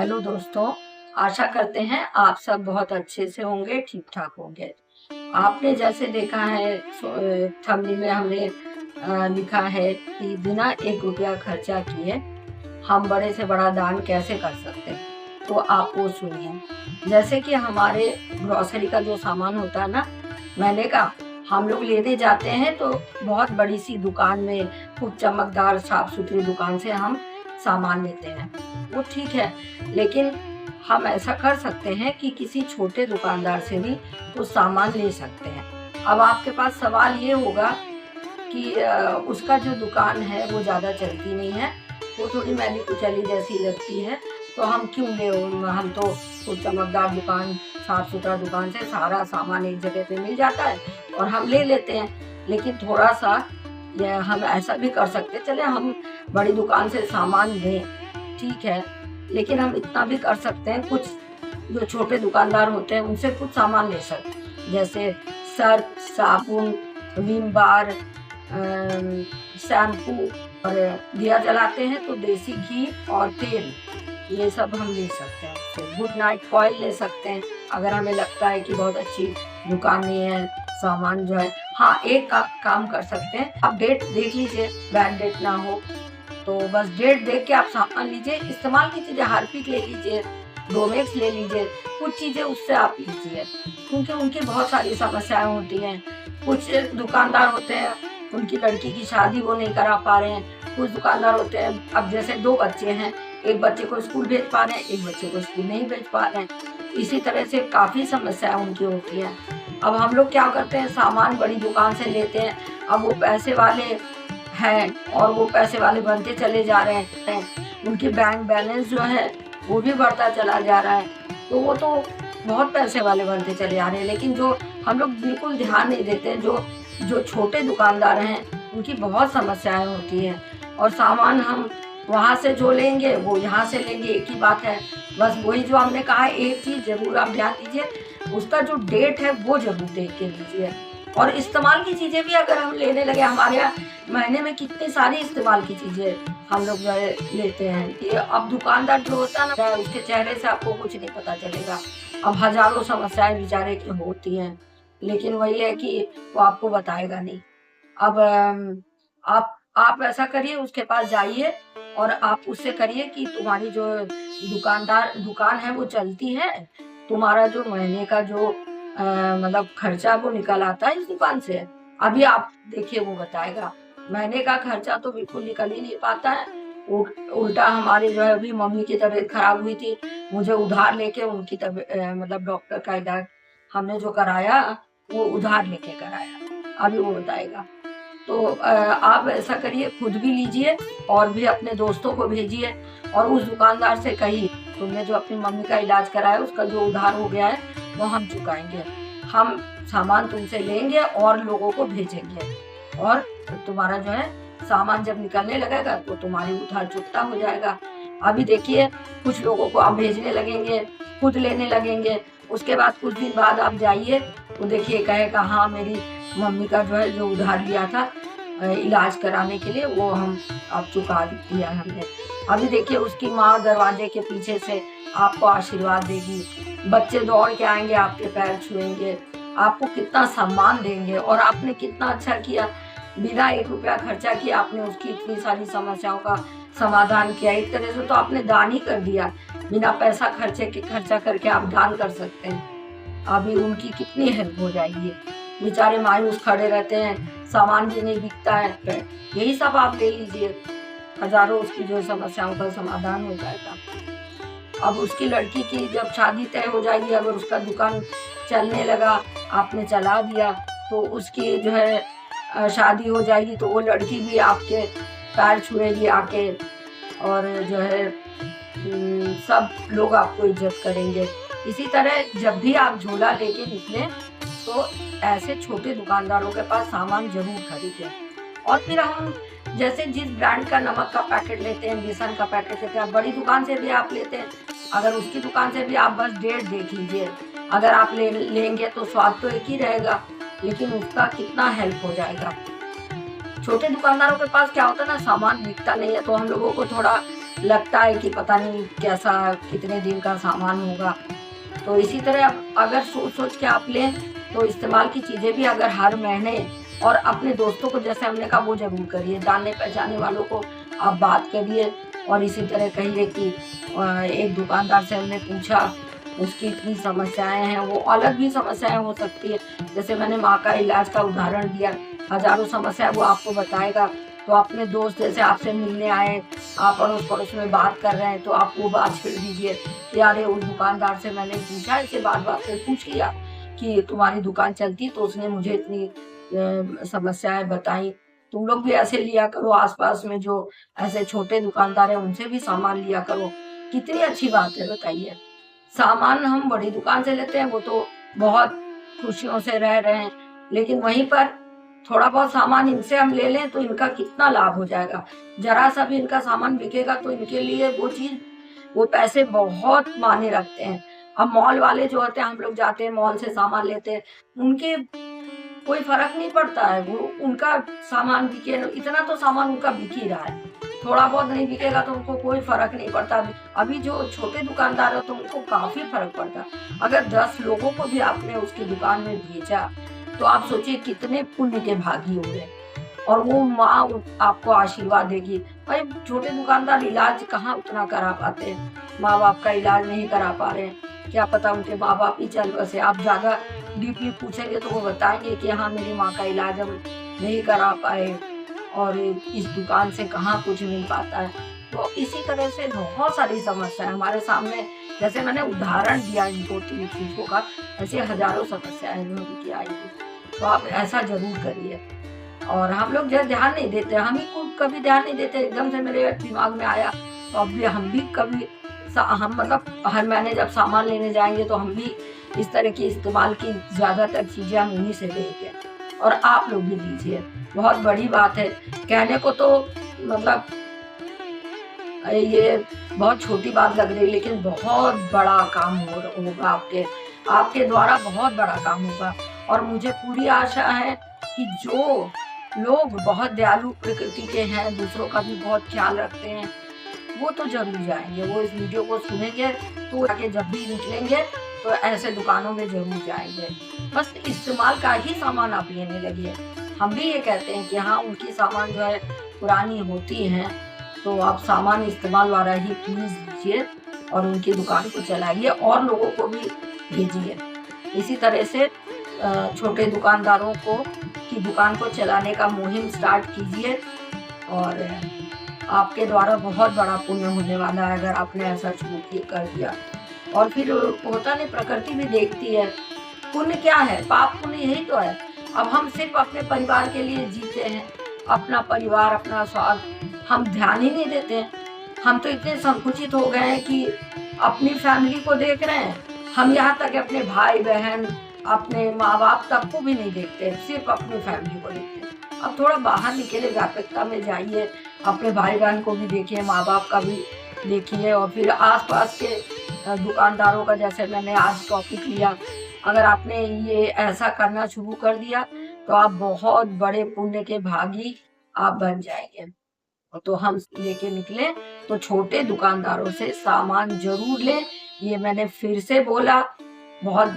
Hello दोस्तों, आशा करते हैं आप सब बहुत अच्छे से होंगे, ठीक-ठाक होंगे। आपने जैसे देखा है थंबनेल में हमने लिखा है कि बिना 1 रुपया खर्चा किए हम बड़े से बड़ा दान कैसे कर सकते हैं। तो आप वो सुनिए। जैसे कि हमारे ग्रोसरी का जो सामान होता है ना, महीने का, हम लोग लेने जाते हैं तो बहुत बड़ी-सी दुकान में, खूब चमकदार साफ-सुथरी दुकान से हम सामान लेते हैं। वो ठीक है, लेकिन हम ऐसा कर सकते हैं कि किसी छोटे दुकानदार से भी वो सामान ले सकते हैं। अब आपके पास सवाल ये होगा कि उसका जो दुकान है वो ज़्यादा चलती नहीं है, वो थोड़ी मैली-कुचैली जैसी लगती है, तो हम क्यों लें? हम तो वो चमकदार दुकान, साफ-सुथरा दुकान से सारा सामान एक जगह पे मिल जाता है और हम ले लेते हैं। लेकिन थोड़ा-सा ये हम ऐसा भी कर सकते हैं, चले हम बड़ी दुकान से सामान लें, ठीक है, लेकिन हम इतना भी कर सकते हैं, कुछ जो छोटे दुकानदार होते हैं उनसे कुछ सामान ले सकते हैं। जैसे सर्फ़, साबुन, विम बार, शैम्पू, और दिया जलाते हैं तो देसी घी और तेल, ये सब हम ले सकते हैं। फिर गुड नाइट ऑयल ले सकते हैं, अगर हमें लगता है कि बहुत अच्छी दुकान नहीं है, सामान जो है। हाँ, एक काम कर सकते हैं, आप डेट देख लीजिए, बैड डेट ना हो, तो बस डेट देख के आप सामान लीजिए। इस्तेमाल की चीज़ें हार्पिक ले लीजिए, डोमेक्स ले लीजिए, कुछ चीज़ें उससे आप लीजिए, क्योंकि उनकी बहुत सारी समस्याएँ होती हैं। कुछ दुकानदार होते हैं, उनकी लड़की की शादी वो नहीं करा पा रहे हैं। कुछ दुकानदार होते हैं, अब जैसे 2 बच्चे हैं, एक बच्चे को स्कूल भेज पा रहे हैं, एक बच्चे को स्कूल नहीं भेज पा रहे हैं। इसी तरह से काफ़ी समस्याएँ उनकी होती हैं। अब हम लोग क्या करते हैं, सामान बड़ी दुकान से लेते हैं, अब वो पैसे वाले हैं और वो पैसे वाले बनते चले जा रहे हैं, उनकी बैंक बैलेंस जो है वो भी बढ़ता चला जा रहा है, तो वो तो बहुत पैसे वाले बनते चले आ रहे हैं। लेकिन जो हम लोग बिल्कुल ध्यान नहीं देते, जो छोटे दुकानदार हैं उनकी बहुत समस्याएं होती हैं, और सामान हम वहाँ से जो लेंगे वो यहाँ से लेंगे, एक ही बात है। बस वही जो हमने कहा है, एक चीज़ ज़रूर आप ध्यान दीजिए, उसका जो डेट है वो ज़रूर देख के लीजिए। और इस्तेमाल की चीज़ें भी अगर हम लेने लगे, हमारे यहाँ महीने में कितनी सारी इस्तेमाल की चीज़ें हम लोग जो है लेते हैं। ये अब दुकानदार जो होता है ना, उसके चेहरे से आपको कुछ नहीं पता चलेगा। अब हज़ारों समस्याएँ बेचारे की होती हैं, लेकिन वही है कि वो आपको बताएगा नहीं। अब आप ऐसा करिए, उसके पास जाइए और आप उससे करिए कि तुम्हारी जो दुकान है वो चलती है? तुम्हारा जो महीने का जो मतलब खर्चा वो निकल आता है इस दुकान से? अभी आप देखिए वो बताएगा। महीने का खर्चा तो बिल्कुल निकल ही नहीं पाता है। उल्टा हमारे जो है, अभी मम्मी की तबीयत खराब हुई थी, मुझे उधार लेके उनकी मतलब डॉक्टर का इलाज हमने जो कराया, वो उधार लेके कराया। अभी वो बताएगा। तो आप ऐसा करिए, खुद भी लीजिए और भी अपने दोस्तों को भेजिए और उस दुकानदार से कहिए, तुमने जो अपनी मम्मी का इलाज कराया उसका जो उधार हो गया है वो हम चुकाएँगे। हम सामान तुमसे लेंगे और लोगों को भेजेंगे, और तुम्हारा जो है सामान जब निकलने लगेगा तो तुम्हारी उधार चुकता हो जाएगा। अभी देखिए, कुछ लोगों को आप भेजने लगेंगे, खुद लेने लगेंगे, उसके बाद कुछ दिन बाद आप जाइए, तो देखिए कहेगा हाँ, मेरी मम्मी का जो है जो उधार लिया था इलाज कराने के लिए, वो हम अब चुका दिया हमने। अभी देखिए उसकी माँ दरवाजे के पीछे से आपको आशीर्वाद देगी, बच्चे दौड़ के आएँगे, आपके पैर छुएँगे, आपको कितना सम्मान देंगे, और आपने कितना अच्छा किया, बिना 1 रुपया खर्चा किए आपने उसकी इतनी सारी समस्याओं का समाधान किया। एक तरह से तो आपने दान ही कर दिया, बिना पैसा खर्चा करके आप दान कर सकते हैं। अभी उनकी कितनी हेल्प हो जाएगी। बेचारे मायूस खड़े रहते हैं, सामान भी नहीं बिकता है, यही सब आप ले लीजिए, हज़ारों उसकी जो समस्याओं का समाधान हो जाएगा। अब उसकी लड़की की जब शादी तय हो जाएगी, अगर उसका दुकान चलने लगा, आपने चला दिया, तो उसकी जो है शादी हो जाएगी, तो वो लड़की भी आपके पैर छुएगी आके, और जो है सब लोग आपको इज्जत करेंगे। इसी तरह जब भी आप झोला लेके निकलें, तो ऐसे छोटे दुकानदारों के पास सामान ज़रूर खरीदें। और फिर हम जैसे जिस ब्रांड का नमक का पैकेट लेते हैं, बेसन का पैकेट लेते हैं, बड़ी दुकान से भी आप लेते हैं, अगर उसकी दुकान से भी आप बस डेट देख लीजिए। अगर आप लेंगे तो स्वाद तो एक ही रहेगा, लेकिन उसका कितना हेल्प हो जाएगा। छोटे दुकानदारों के पास क्या होता है ना, सामान बिकता नहीं है, तो हम लोगों को थोड़ा लगता है कि पता नहीं कैसा कितने दिन का सामान होगा। तो इसी तरह अब अगर सोच-सोच के आप लें तो इस्तेमाल की चीज़ें भी अगर हर महीने और अपने दोस्तों को जैसे हमने कहा वो ज़रूर करिए, जाने-पहचाने वालों को आप बात करिए और इसी तरह कहिए कि एक दुकानदार से हमने पूछा, उसकी इतनी समस्याएँ हैं, वो अलग भी समस्याएँ हो सकती है। जैसे मैंने माँ का इलाज का उदाहरण दिया, हज़ारों समस्या वो आपको बताएगा। तो अपने दोस्त जैसे आपसे मिलने आए, आप अड़ोस-पड़ोस में बात कर रहे हैं, तो आप वो बात छेड़ दीजिए कि अरे उस दुकानदार से मैंने पूछा, ऐसे बात-बात पे पूछ लिया कि तुम्हारी दुकान चलती, तो उसने मुझे इतनी समस्याएँ बताई। तुम लोग भी ऐसे लिया करो, आस-पास में जो ऐसे छोटे दुकानदार हैं, उनसे भी सामान लिया करो। कितनी अच्छी बात है बताइए। सामान हम बड़ी दुकान से लेते हैं, वो तो बहुत खुशियों से रह रहे हैं, लेकिन वहीं पर थोड़ा बहुत सामान इनसे हम ले लें तो इनका कितना लाभ हो जाएगा। ज़रा-सा भी इनका सामान बिकेगा तो इनके लिए वो चीज़, वो पैसे बहुत मायने रखते हैं। अब मॉल वाले जो होते हैं, हम लोग जाते हैं मॉल से सामान लेते हैं, उनके कोई फ़र्क नहीं पड़ता है, वो उनका सामान बिके, इतना तो सामान उनका बिक ही रहा है। थोड़ा बहुत नहीं बिकेगा तो उनको कोई फ़र्क नहीं पड़ता। अभी जो छोटे दुकानदार हैं तो उनको काफ़ी फ़र्क पड़ता है। अगर 10 लोगों को भी आपने उसकी दुकान में भेजा, तो आप सोचिए कितने पुण्य के भागी होंगे और वो माँ आपको आशीर्वाद देगी। भाई छोटे दुकानदार इलाज कहाँ उतना करा पाते हैं, माँ-बाप का इलाज नहीं करा पा रहे हैं। क्या पता उनके माँ-बाप ही चल बसे। आप ज़्यादा डीपली पूछेंगे तो वो बताएँगे कि हाँ, मेरी माँ का इलाज हम नहीं करा पाए और इस दुकान से कहाँ कुछ मिल पाता है। तो इसी तरह से बहुत सारी समस्याएँ हमारे सामने, जैसे मैंने उदाहरण दिया इन 2-3 चीज़ों का, ऐसे हज़ारों समस्याएँ उनकी आएँगी। तो आप ऐसा ज़रूर करिए। और हम लोग जो ध्यान नहीं देते, हम ही को कभी ध्यान नहीं देते, एकदम से मेरे दिमाग में आया, तो अब भी हम भी कभी हम मतलब हर महीने जब सामान लेने जाएँगे तो हम भी इस तरह की इस्तेमाल की ज़्यादातर चीज़ें हम उन्हीं से लेंगे और आप लोग भी लीजिए। बहुत बड़ी बात है, कहने को तो मतलब ये बहुत छोटी बात लग रही है, लेकिन बहुत बड़ा काम होगा आपके आपके द्वारा, बहुत बड़ा काम होगा। और मुझे पूरी आशा है कि जो लोग बहुत दयालु प्रकृति के हैं, दूसरों का भी बहुत ख्याल रखते हैं, वो तो ज़रूर जाएँगे। वो इस वीडियो को सुनेंगे तो आगे जब भी निकलेंगे तो ऐसे दुकानों में ज़रूर जाएँगे। बस इस्तेमाल का ही सामान आप लेने लगिए। हम भी ये कहते हैं कि हाँ, उनकी सामान जो है पुरानी होती हैं, तो आप सामान इस्तेमाल वाला ही प्लीज़ लीजिए और उनकी दुकान को चलाइए और लोगों को भी भेजिए। इसी तरह से छोटे दुकानदारों की दुकान को चलाने का मुहिम स्टार्ट कीजिए और आपके द्वारा बहुत बड़ा पुण्य होने वाला है अगर आपने ऐसा शुरू कर दिया। और फिर होता नहीं, प्रकृति भी देखती है। पुण्य क्या है? पाप पुण्य यही तो है। अब हम सिर्फ अपने परिवार के लिए जीते हैं, अपना परिवार, अपना स्वार्थ हम ध्यान ही नहीं देते हैं। हम तो इतने संकुचित हो गए हैं कि अपनी फैमिली को देख रहे हैं, हम यहाँ तक अपने भाई बहन, अपने माँ-बाप तक को भी नहीं देखते, सिर्फ अपनी फैमिली को देखते हैं। अब थोड़ा बाहर निकले, व्यापकता में जाइए, अपने भाई बहन को भी देखिए, माँ-बाप का भी देखिए और फिर आस-पास के दुकानदारों का, जैसे मैंने आज टॉपिक लिया, अगर आपने ये ऐसा करना शुरू कर दिया तो आप बहुत बड़े पुण्य के भागी आप बन जाएंगे। तो हम लेके निकले तो छोटे दुकानदारों से सामान जरूर लें। ये मैंने फिर से बोला, बहुत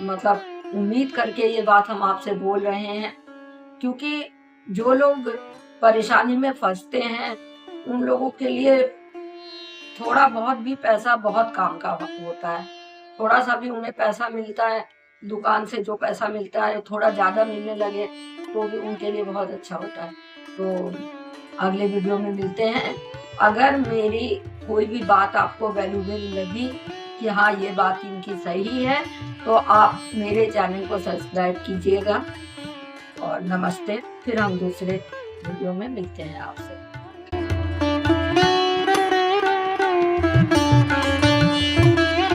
मतलब उम्मीद करके ये बात हम आपसे बोल रहे हैं, क्योंकि जो लोग परेशानी में फंसते हैं उन लोगों के लिए थोड़ा बहुत भी पैसा बहुत काम का होता है। थोड़ा सा भी उन्हें पैसा मिलता है, दुकान से जो पैसा मिलता है थोड़ा ज़्यादा मिलने लगे तो भी उनके लिए बहुत अच्छा होता है। तो अगले वीडियो में मिलते हैं। अगर मेरी कोई भी बात आपको वैल्यूएबल लगी कि हाँ, ये बात इनकी सही है, तो आप मेरे चैनल को सब्सक्राइब कीजिएगा। और नमस्ते, फिर हम दूसरे वीडियो में मिलते हैं आपसे।